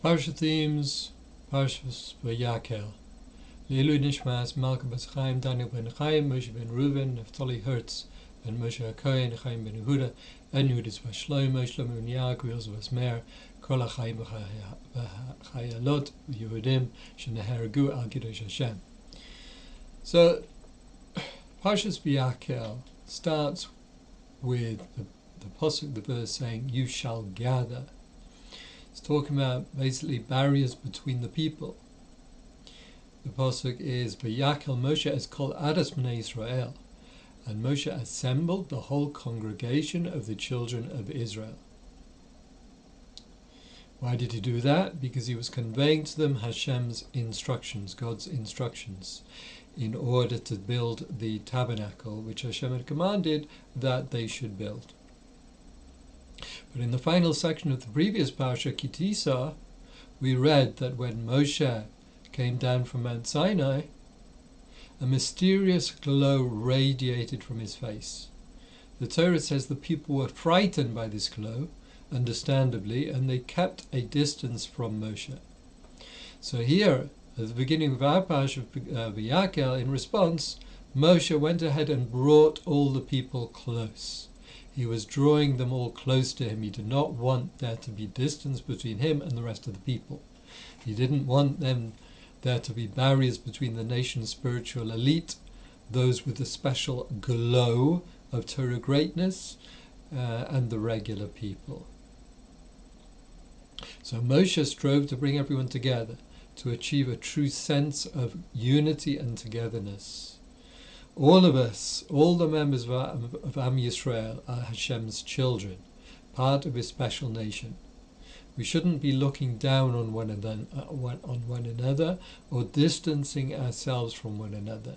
Parsha themes, Parshas Vayakhel. Leilu Nishmas, Malka ben Chaim, Daniel ben Chaim, Moshe ben Reuven, Naphtali Hertz, ben Moshe HaKohen, Chaim ben Yehuda, En Yehudis Shlomo, Shlomo ben Yaakov, Yosef Mer, Kol HaChaim v'Chayalot, Yehudim, Shenehergu al Kiddush Hashem. So, Parshas Vayakhel starts with the pasuk, the verse saying, "You shall gather." It's talking about basically barriers between the people. The pasuk is, "Vayakhel Moshe es kol adas bnei Israel," and Moshe assembled the whole congregation of the children of Israel. Why did he do that? Because he was conveying to them Hashem's instructions, God's instructions, in order to build the tabernacle which Hashem had commanded that they should build. But in the final section of the previous Parsha, Kitisa, we read that when Moshe came down from Mount Sinai, a mysterious glow radiated from his face. The Torah says the people were frightened by this glow, understandably, and they kept a distance from Moshe. So here, at the beginning of our Parsha of Vayakhel, in response, Moshe went ahead and brought all the people close. He was drawing them all close to him. He did not want there to be distance between him and the rest of the people. He didn't want there to be barriers between the nation's spiritual elite, those with a special glow of Torah greatness, and the regular people. So Moshe strove to bring everyone together, to achieve a true sense of unity and togetherness. All of us, all the members of Am Yisrael, are Hashem's children, part of His special nation. We shouldn't be looking down on one another or distancing ourselves from one another.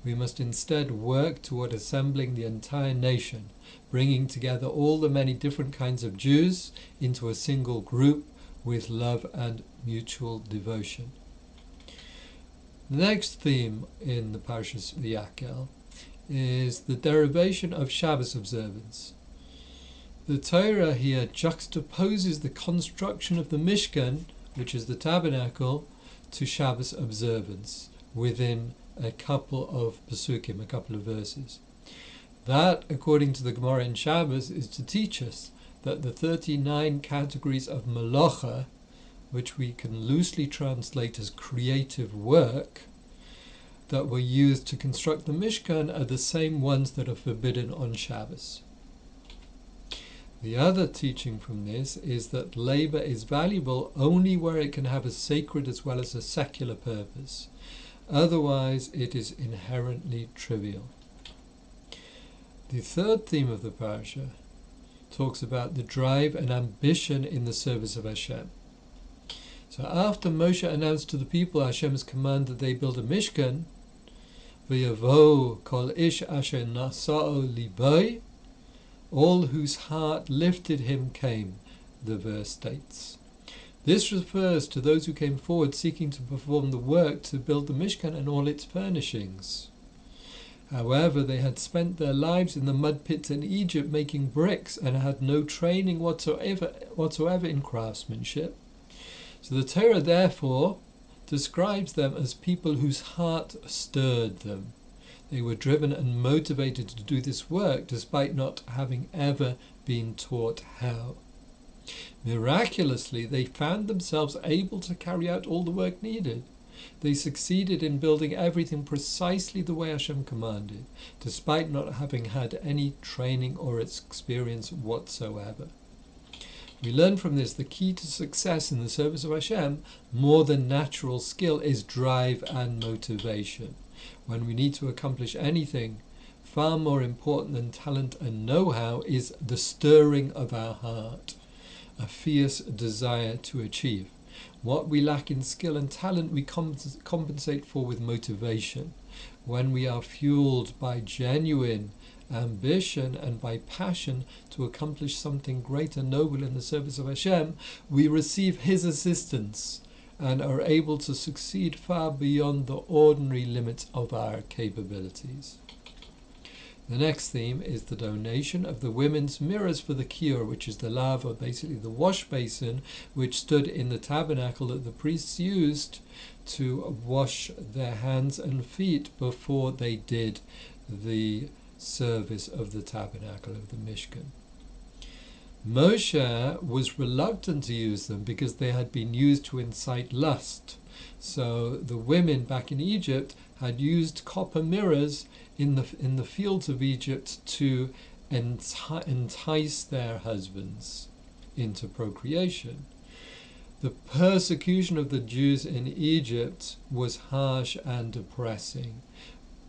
We must instead work toward assembling the entire nation, bringing together all the many different kinds of Jews into a single group with love and mutual devotion. The next theme in the Parshas Vayakhel is the derivation of Shabbos observance. The Torah here juxtaposes the construction of the Mishkan, which is the tabernacle, to Shabbos observance within a couple of Pesukim, a couple of verses. That, according to the Gemara in Shabbos, is to teach us that the 39 categories of Malacha, which we can loosely translate as creative work, that were used to construct the Mishkan are the same ones that are forbidden on Shabbos. The other teaching from this is that labor is valuable only where it can have a sacred as well as a secular purpose. Otherwise, it is inherently trivial. The third theme of the Parsha talks about the drive and ambition in the service of Hashem. So after Moshe announced to the people Hashem's command that they build a Mishkan, V'yavo kol ish asher nasa'o libay, all whose heart lifted him came, the verse states. This refers to those who came forward seeking to perform the work to build the Mishkan and all its furnishings. However, they had spent their lives in the mud pits in Egypt making bricks and had no training whatsoever in craftsmanship. So the Torah, therefore, describes them as people whose heart stirred them. They were driven and motivated to do this work despite not having ever been taught how. Miraculously, they found themselves able to carry out all the work needed. They succeeded in building everything precisely the way Hashem commanded, despite not having had any training or experience whatsoever. We learn from this the key to success in the service of Hashem, more than natural skill, is drive and motivation. When we need to accomplish anything, far more important than talent and know-how is the stirring of our heart, a fierce desire to achieve. What we lack in skill and talent, we compensate for with motivation. When we are fueled by genuine ambition and by passion to accomplish something great and noble in the service of Hashem, we receive His assistance and are able to succeed far beyond the ordinary limits of our capabilities. The next theme is the donation of the women's mirrors for the kior, which is the lav, or basically the wash basin, which stood in the tabernacle that the priests used to wash their hands and feet before they did the service of the tabernacle of the Mishkan. Moshe was reluctant to use them because they had been used to incite lust. So the women back in Egypt had used copper mirrors in the fields of Egypt to entice their husbands into procreation. The persecution of the Jews in Egypt was harsh and depressing.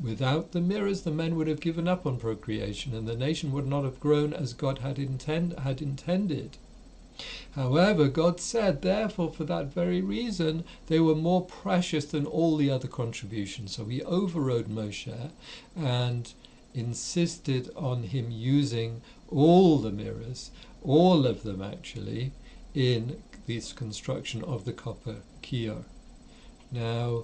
Without the mirrors, the men would have given up on procreation, and the nation would not have grown as God had intended. However, God said, therefore, for that very reason, they were more precious than all the other contributions. So he overrode Moshe and insisted on him using all the mirrors, all of them actually, in this construction of the copper kior. Now,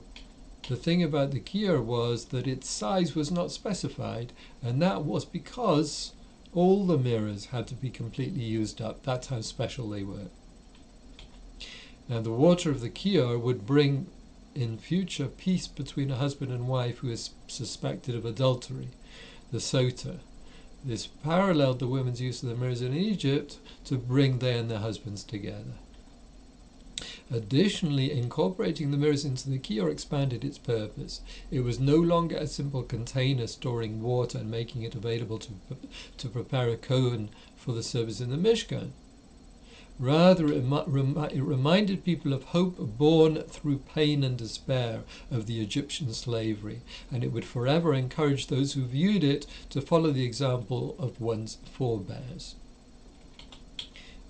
the thing about the kior was that its size was not specified, and that was because all the mirrors had to be completely used up. That's how special they were. Now, the water of the kior would bring in future peace between a husband and wife who is suspected of adultery, the sota. This paralleled the women's use of the mirrors in Egypt to bring they and their husbands together. Additionally, incorporating the mirrors into the kior expanded its purpose. It was no longer a simple container storing water and making it available to prepare a kohen for the service in the Mishkan. Rather, it reminded people of hope born through pain and despair of the Egyptian slavery, and it would forever encourage those who viewed it to follow the example of one's forebears.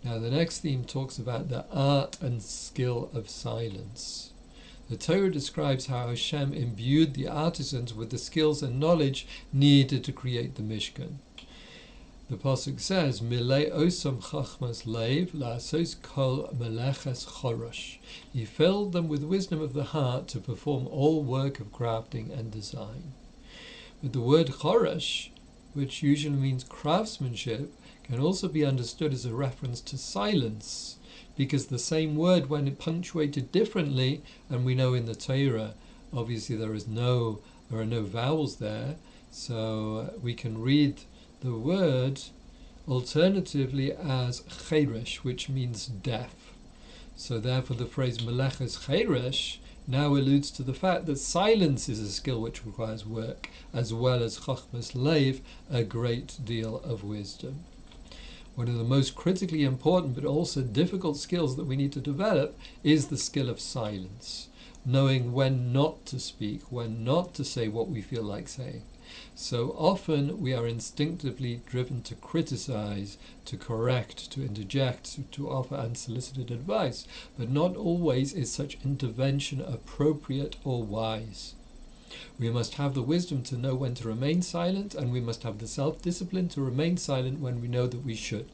Now, the next theme talks about the art and skill of silence. The Torah describes how Hashem imbued the artisans with the skills and knowledge needed to create the Mishkan. The Pasuk says, Milei osam chachmas leiv la'asos kol meleches chorosh. He filled them with wisdom of the heart to perform all work of crafting and design. But the word chorosh, which usually means craftsmanship, can also be understood as a reference to silence, because the same word, when punctuated differently, and we know in the Torah, obviously there are no vowels there, so we can read the word alternatively as cheresh, which means deaf. So therefore the phrase meleches cheresh now alludes to the fact that silence is a skill which requires work, as well as chachmas leiv, a great deal of wisdom. One of the most critically important but also difficult skills that we need to develop is the skill of silence, knowing when not to speak, when not to say what we feel like saying. So often we are instinctively driven to criticize, to correct, to interject, to offer unsolicited advice, but not always is such intervention appropriate or wise. We must have the wisdom to know when to remain silent, and we must have the self-discipline to remain silent when we know that we should.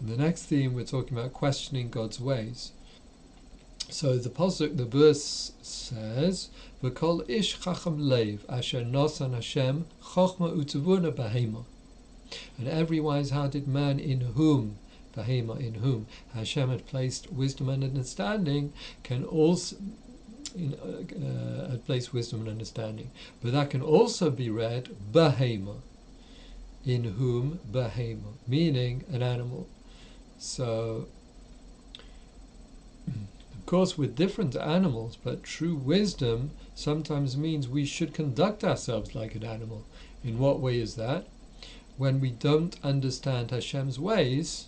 In the next theme, we're talking about questioning God's ways. So the pasuk, the verse says, "V'kol ish chacham leiv asher nosan Hashem chochma u'tevuna behema," and every wise-hearted man in whom Hashem had placed wisdom and understanding can also place wisdom and understanding. But that can also be read behema, in whom behema, meaning an animal. So, of course, we're different animals, but true wisdom sometimes means we should conduct ourselves like an animal. In what way is that? When we don't understand Hashem's ways,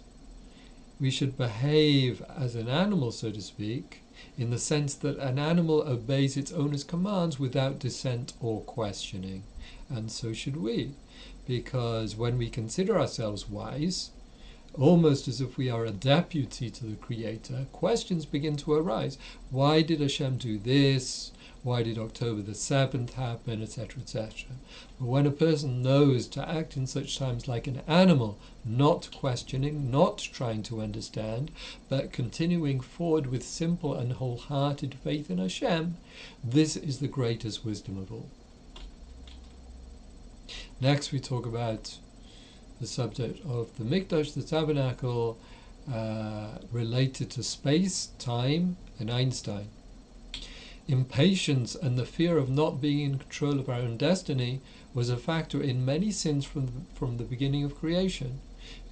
we should behave as an animal, so to speak, in the sense that an animal obeys its owner's commands without dissent or questioning. And so should we, because when we consider ourselves wise, almost as if we are a deputy to the Creator, questions begin to arise. Why did Hashem do this? Why did October the 7th happen, etc., etc.? But when a person knows to act in such times like an animal, not questioning, not trying to understand, but continuing forward with simple and wholehearted faith in Hashem, this is the greatest wisdom of all. Next we talk about the subject of the Mikdash, the tabernacle, related to space, time, and Einstein. Impatience and the fear of not being in control of our own destiny was a factor in many sins from the beginning of creation.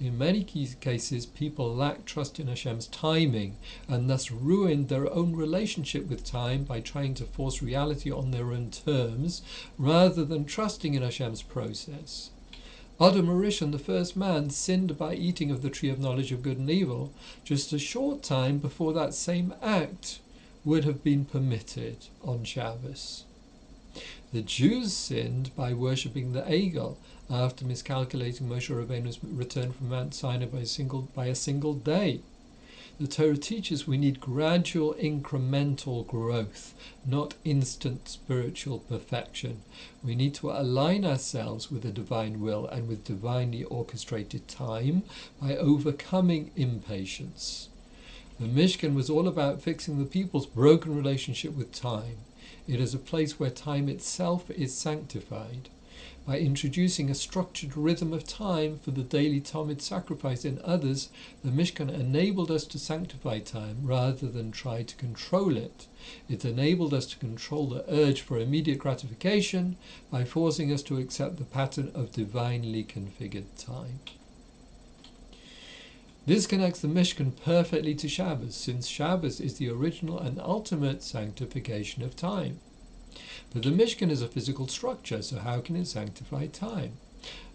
In many cases, people lacked trust in Hashem's timing and thus ruined their own relationship with time by trying to force reality on their own terms rather than trusting in Hashem's process. Adam Rishon, the first man, sinned by eating of the tree of knowledge of good and evil just a short time before that same act would have been permitted on Shabbos. The Jews sinned by worshipping the Egel after miscalculating Moshe Rabbeinu's return from Mount Sinai by a single day. The Torah teaches we need gradual incremental growth, not instant spiritual perfection. We need to align ourselves with the divine will and with divinely orchestrated time by overcoming impatience. The Mishkan was all about fixing the people's broken relationship with time. It is a place where time itself is sanctified. By introducing a structured rhythm of time for the daily Talmud sacrifice in others, the Mishkan enabled us to sanctify time rather than try to control it. It enabled us to control the urge for immediate gratification by forcing us to accept the pattern of divinely configured time. This connects the Mishkan perfectly to Shabbos, since Shabbos is the original and ultimate sanctification of time. But the Mishkan is a physical structure, so how can it sanctify time?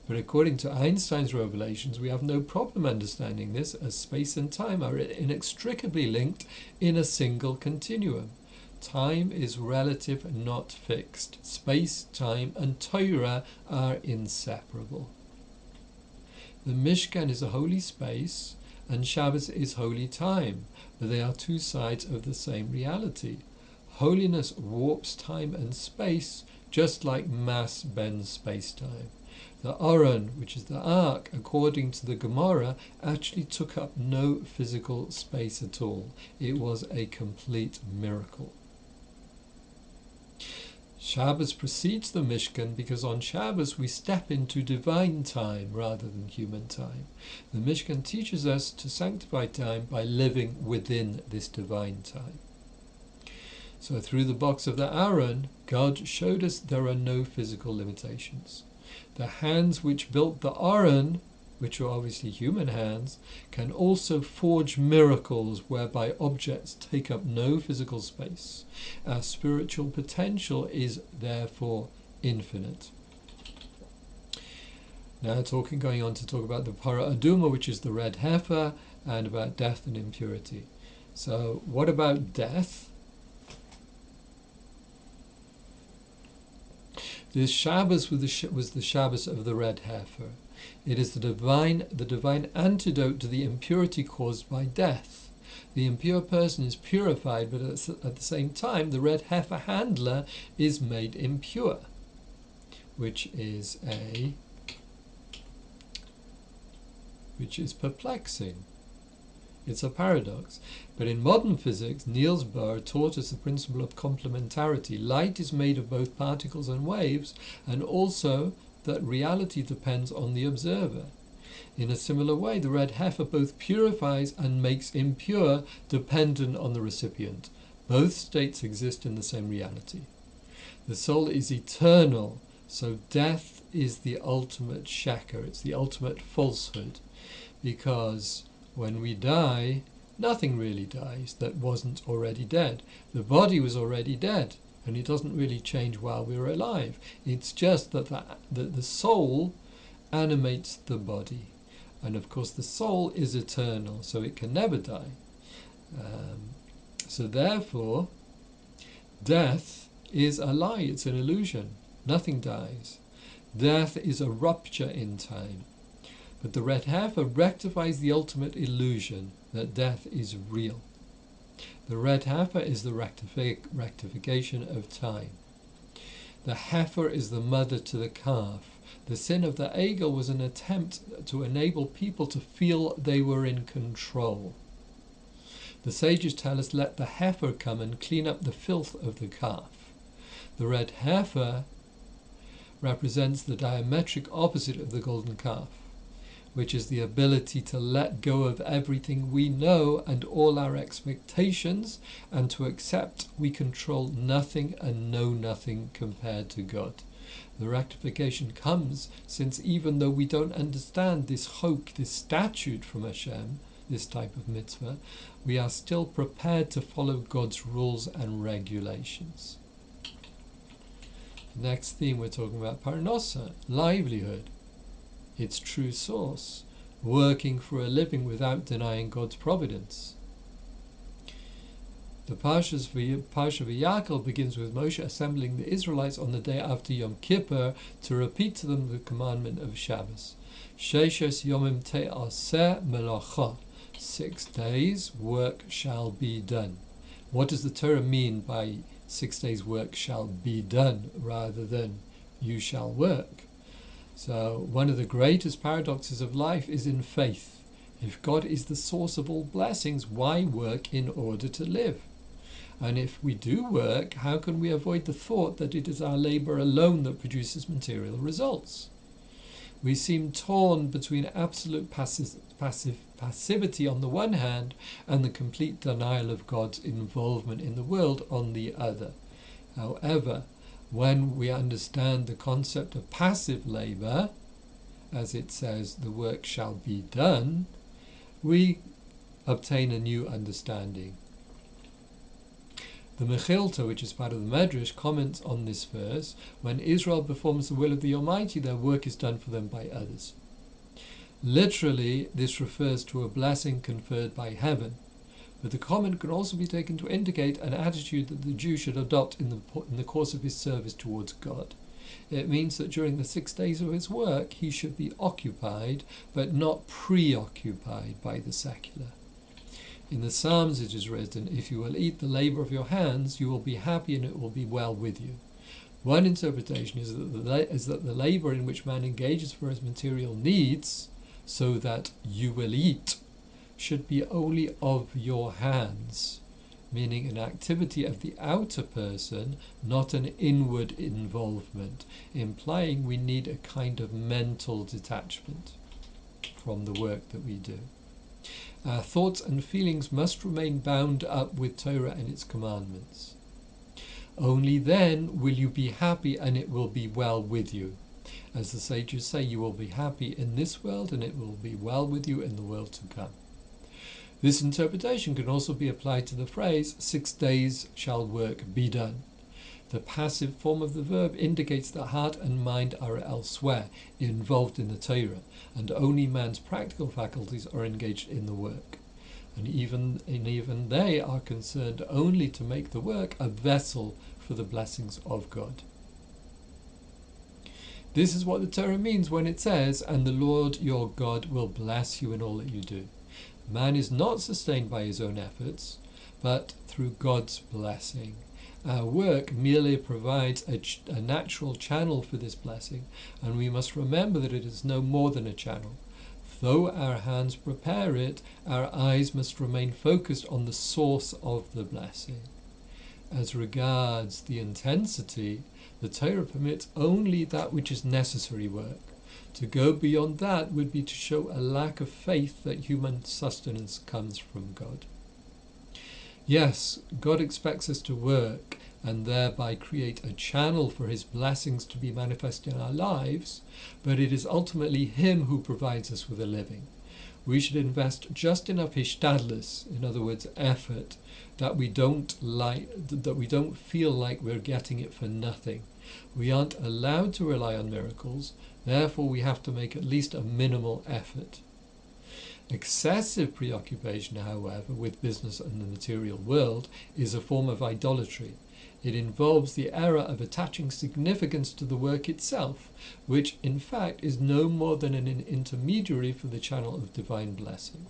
But according to Einstein's revelations, we have no problem understanding this, as space and time are inextricably linked in a single continuum. Time is relative, not fixed. Space, time, and Torah are inseparable. The Mishkan is a holy space, and Shabbos is holy time, but they are two sides of the same reality. Holiness warps time and space, just like mass bends space-time. The Aron, which is the Ark, according to the Gemara, actually took up no physical space at all. It was a complete miracle. Shabbos precedes the Mishkan because on Shabbos we step into divine time rather than human time. The Mishkan teaches us to sanctify time by living within this divine time. So through the box of the Aaron, God showed us there are no physical limitations. The hands which built the Aaron, which are obviously human hands, can also forge miracles whereby objects take up no physical space. Our spiritual potential is therefore infinite. Now going on to talk about the Para Aduma, which is the red heifer, and about death and impurity. So what about death? This Shabbos was the Shabbos of the red heifer. It is the divine antidote to the impurity caused by death. The impure person is purified, but at the same time, the red heifer handler is made impure, which is perplexing. It's a paradox. But in modern physics, Niels Bohr taught us the principle of complementarity. Light is made of both particles and waves, and also that reality depends on the observer. In a similar way, the red heifer both purifies and makes impure, dependent on the recipient. Both states exist in the same reality. The soul is eternal, so death is the ultimate shaker, it's the ultimate falsehood, because when we die, nothing really dies that wasn't already dead. The body was already dead, and it doesn't really change while we're alive. It's just that the soul animates the body. And of course the soul is eternal, so it can never die. So therefore, death is a lie, it's an illusion. Nothing dies. Death is a rupture in time. But the red heifer rectifies the ultimate illusion that death is real. The red heifer is the rectification of time. The heifer is the mother to the calf. The sin of the Egel was an attempt to enable people to feel they were in control. The sages tell us, let the heifer come and clean up the filth of the calf. The red heifer represents the diametric opposite of the golden calf, which is the ability to let go of everything we know and all our expectations, and to accept we control nothing and know nothing compared to God. The rectification comes since even though we don't understand this chok, this statute from Hashem, this type of mitzvah, we are still prepared to follow God's rules and regulations. Next theme, we're talking about parnasa, livelihood, its true source, working for a living without denying God's providence. The Parsha Vayakhel begins with Moshe assembling the Israelites on the day after Yom Kippur to repeat to them the commandment of Shabbos. Sheishes yomim te'aseh melacha. 6 days work shall be done. What does the Torah mean by 6 days work shall be done rather than you shall work? So one of the greatest paradoxes of life is in faith. If God is the source of all blessings, why work in order to live? And if we do work, how can we avoid the thought that it is our labor alone that produces material results? We seem torn between absolute passivity on the one hand and the complete denial of God's involvement in the world on the other. However, when we understand the concept of passive labor, as it says, the work shall be done, we obtain a new understanding. The Mechilta, which is part of the Medrash, comments on this verse: when Israel performs the will of the Almighty, their work is done for them by others. Literally, this refers to a blessing conferred by heaven, but the comment can also be taken to indicate an attitude that the Jew should adopt in the course of his service towards God. It means that during the 6 days of his work, he should be occupied, but not preoccupied by the secular. In the Psalms it is written, if you will eat the labor of your hands, you will be happy and it will be well with you. One interpretation is that the labor in which man engages for his material needs, so that you will eat, should be only of your hands, meaning an activity of the outer person, not an inward involvement, implying we need a kind of mental detachment from the work that we do. Our thoughts and feelings must remain bound up with Torah and its commandments. Only then will you be happy and it will be well with you. As the sages say, you will be happy in this world and it will be well with you in the world to come. This interpretation can also be applied to the phrase, 6 days shall work be done. The passive form of the verb indicates that heart and mind are elsewhere, involved in the Torah, and only man's practical faculties are engaged in the work. And even they are concerned only to make the work a vessel for the blessings of God. This is what the Torah means when it says, and the Lord your God will bless you in all that you do. Man is not sustained by his own efforts, but through God's blessing. Our work merely provides a natural channel for this blessing, and we must remember that it is no more than a channel. Though our hands prepare it, our eyes must remain focused on the source of the blessing. As regards the intensity, the Torah permits only that which is necessary work. To go beyond that would be to show a lack of faith that human sustenance comes from God. Yes, God expects us to work and thereby create a channel for his blessings to be manifest in our lives, but it is ultimately him who provides us with a living. We should invest just enough hishtadlus, in other words, effort, that we don't feel like we're getting it for nothing. We aren't allowed to rely on miracles, therefore we have to make at least a minimal effort. Excessive preoccupation, however, with business and the material world is a form of idolatry. It involves the error of attaching significance to the work itself, which in fact is no more than an intermediary for the channel of divine blessing.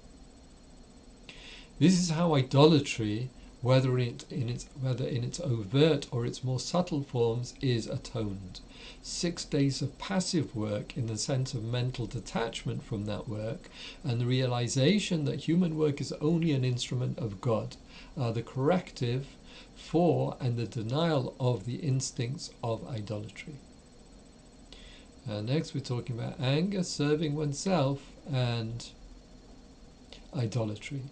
This is how idolatry, whether in its overt or its more subtle forms, is atoned. 6 days of passive work in the sense of mental detachment from that work and the realization that human work is only an instrument of God are the corrective for and the denial of the instincts of idolatry. And next we're talking about anger, serving oneself, and idolatry.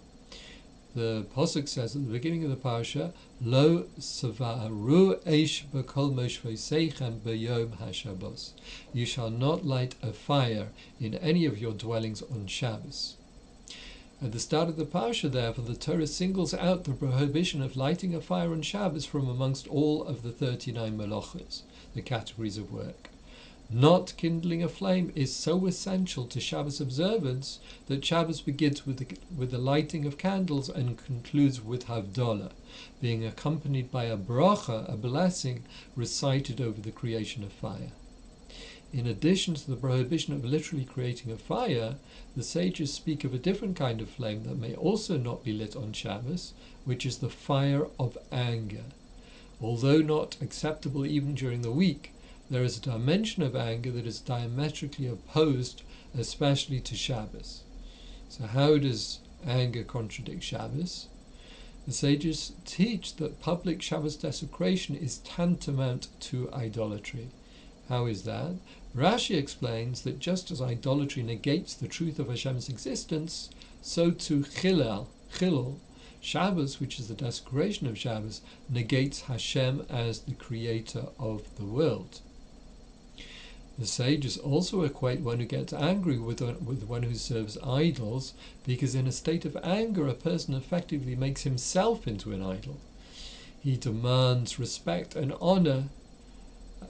The Pasuk says at the beginning of the Parsha, Lo sava'aru eish b'kol moshveiseichem b'yom haShabbos. You shall not light a fire in any of your dwellings on Shabbos. At the start of the Parsha, therefore, the Torah singles out the prohibition of lighting a fire on Shabbos from amongst all of the 39 melachos, the categories of work. Not kindling a flame is so essential to Shabbos observance that Shabbos begins with the lighting of candles and concludes with Havdalah, being accompanied by a bracha, a blessing, recited over the creation of fire. In addition to the prohibition of literally creating a fire, the sages speak of a different kind of flame that may also not be lit on Shabbos, which is the fire of anger. Although not acceptable even during the week, there is a dimension of anger that is diametrically opposed, especially to Shabbos. So how does anger contradict Shabbos? The sages teach that public Shabbos desecration is tantamount to idolatry. How is that? Rashi explains that just as idolatry negates the truth of Hashem's existence, so too Chilul, Shabbos, which is the desecration of Shabbos, negates Hashem as the creator of the world. The sages also equate one who gets angry with one who serves idols, because in a state of anger a person effectively makes himself into an idol. He demands respect and honor,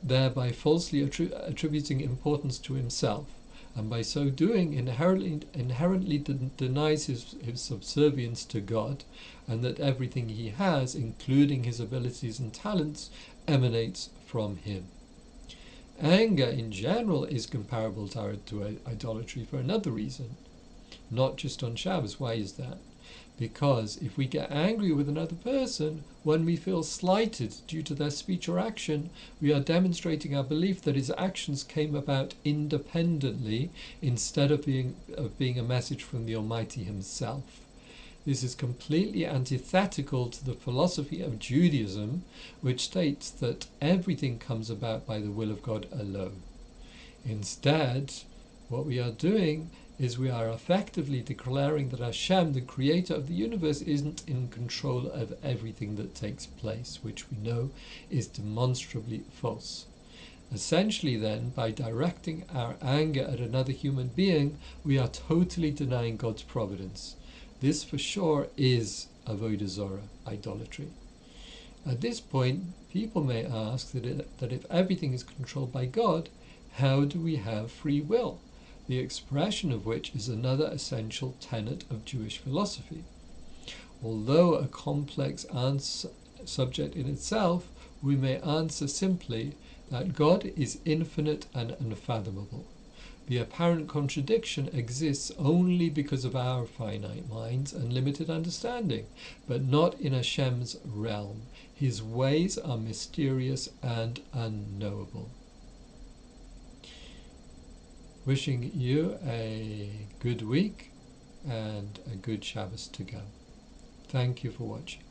thereby falsely attributing importance to himself, and by so doing inherently denies his subservience to God, and that everything he has, including his abilities and talents, emanates from him. Anger in general is comparable to idolatry for another reason, not just on Shabbos. Why is that? Because if we get angry with another person when we feel slighted due to their speech or action, we are demonstrating our belief that his actions came about independently instead of being a message from the Almighty himself. This is completely antithetical to the philosophy of Judaism, which states that everything comes about by the will of God alone. Instead, what we are doing is we are effectively declaring that Hashem, the creator of the universe, isn't in control of everything that takes place, which we know is demonstrably false. Essentially then, by directing our anger at another human being, we are totally denying God's providence. This for sure is avodah zarah, idolatry. At this point, people may ask that if everything is controlled by God, how do we have free will? The expression of which is another essential tenet of Jewish philosophy. Although a complex subject in itself, we may answer simply that God is infinite and unfathomable. The apparent contradiction exists only because of our finite minds and limited understanding, but not in Hashem's realm. His ways are mysterious and unknowable. Wishing you a good week and a good Shabbos to go. Thank you for watching.